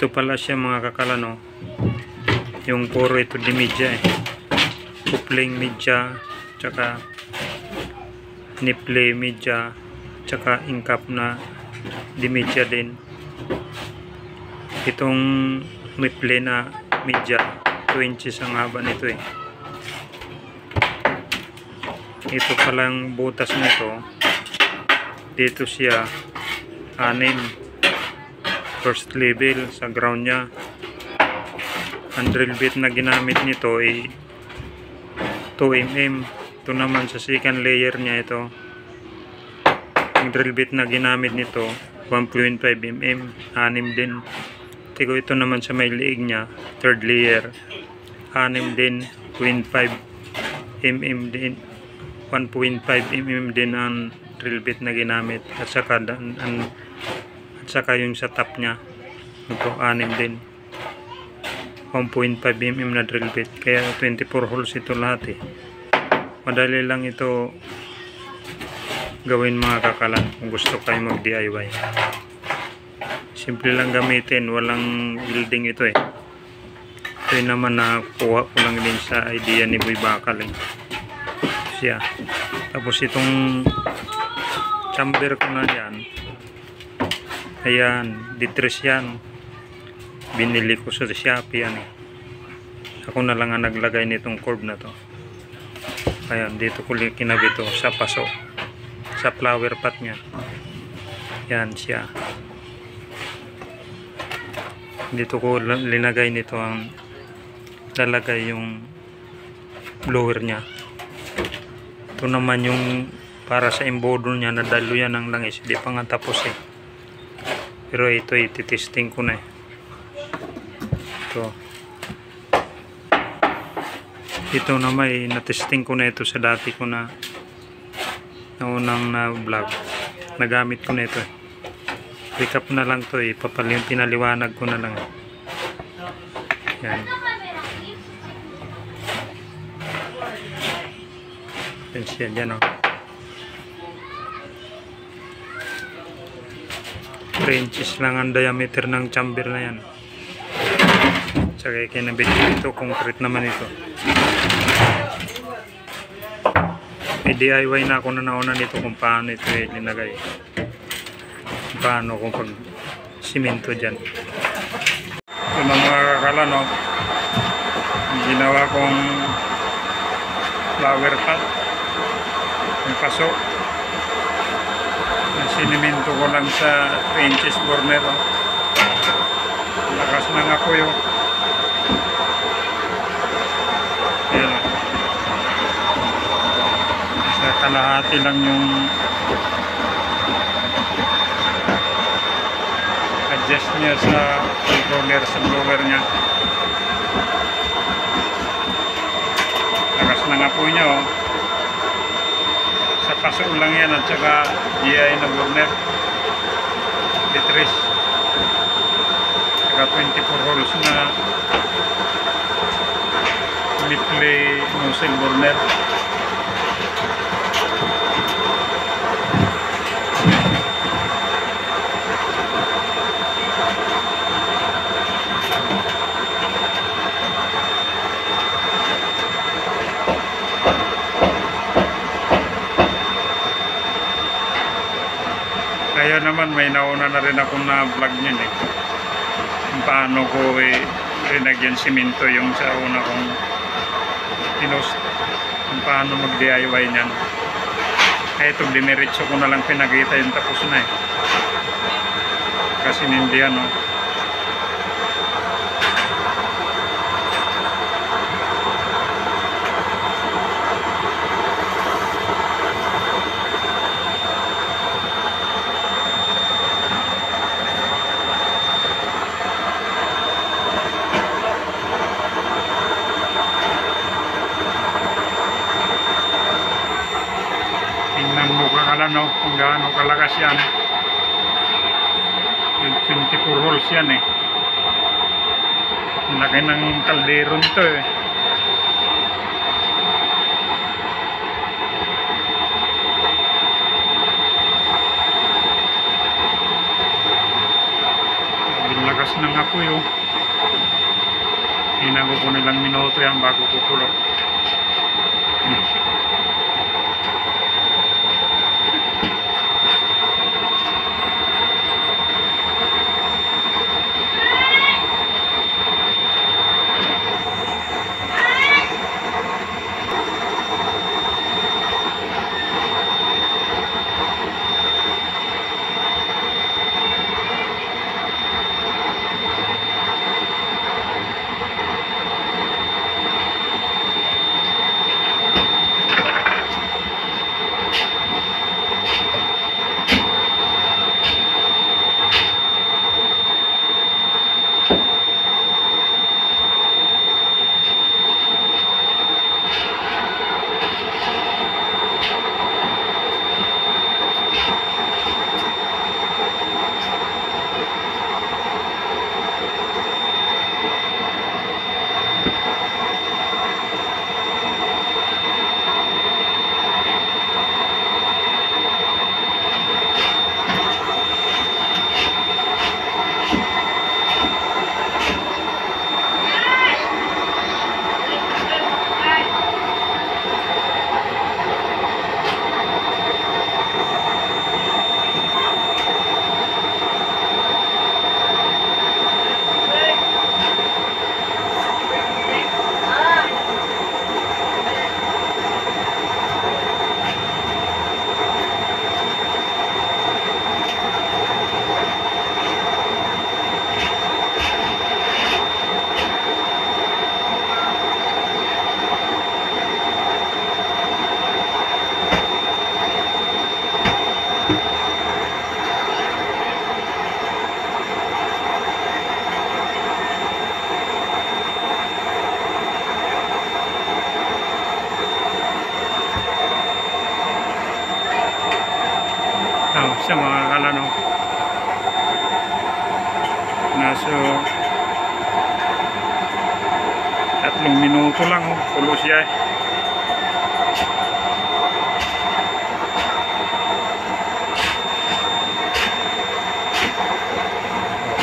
Ito pala siya mga kakalano. Yung puro ito di media eh. Coupling media, tsaka nipple media, tsaka ingkap na di media din. Itong nipple na media 2 inches ang haba nito eh. Ito palang butas nito, dito siya 6 first level sa ground nya. Ang drill bit na ginamit nito ay 2mm. Ito naman sa second layer nya ito. Ang drill bit na ginamit nito 1.5mm, 6 din. Tigo ito naman sa may liig nya, third layer, 6 din, 0.5mm din, 1.5mm din ang drill bit na ginamit. At saka yung sa top nya, ito 6 din, 1.5mm na drill bit. Kaya 24 holes ito lahat eh. Madali lang ito gawin mga kakalan kung gusto kayo mag DIY. Simple lang gamitin, walang building ito eh. Ito naman nakuha ko lang din sa idea ni Boy Bakal eh. Siya. Tapos itong chamber ko na yan, ayan, D3 yan. Binili ko sa Shopee yan eh. Ako na lang ang naglagay nitong curve na to. Ayan, dito ko kinabit ito sa paso, sa flower pot nya. Yan siya. Dito ko linagay nito ang lalagay yung blower nya. Ito naman yung para sa embodol nya, nadalo yan ng langis. Hindi pa nga tapos eh. Pero ito ititesting ko na eh. Ito naman eh, natesting ko na ito sa dati ko na unang na vlog. Nagamit ko na ito eh. Recap na lang to eh, pinaliwanag ko na lang. Yan. Yan siya dyan oh. 3 inches lang ang diameter ng chamber na yan. Tsaka kinabit ito, concrete naman ito. May DIY na ako na nauna nito kung paano ito linagay. Paano kung pag simento dyan. Ito na mga kakala no, ginawa kong flower pot, yung paso. Sinimento ko lang sa 3 inches burner. Lakas ng apoy oh. Ayan. Sa kalahati lang yung adjust niya sa controller sa blower niya. Lakas ng apoy niya oh. Sa paso lang yan at saka GI na burner D3 saka 24 holes na nipple nozzle burner. Kaya naman may nauna na rin akong na-vlog niyan eh. Kung paano ko rinagyan simento yung sa una kong pinost. Kung paano mag-DIY niyan. Kaya ito, diniretso ko na lang pinagita yung tapos na eh. Kasi hindi ano. No, kung gaano kalakas yan. 24 holes yan eh. Laki ng kaldero nito eh. Lakas ng apoy oh. siya mga kalano. Naso 3 minuto lang, oh. Kulo siya.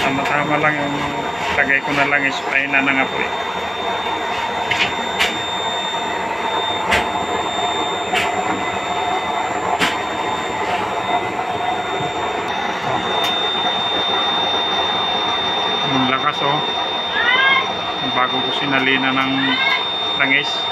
Tama-tama lang yung lagay ko na lang is paina na nga po eh. Ang lakas oh. Bago ko sinalina ng langis.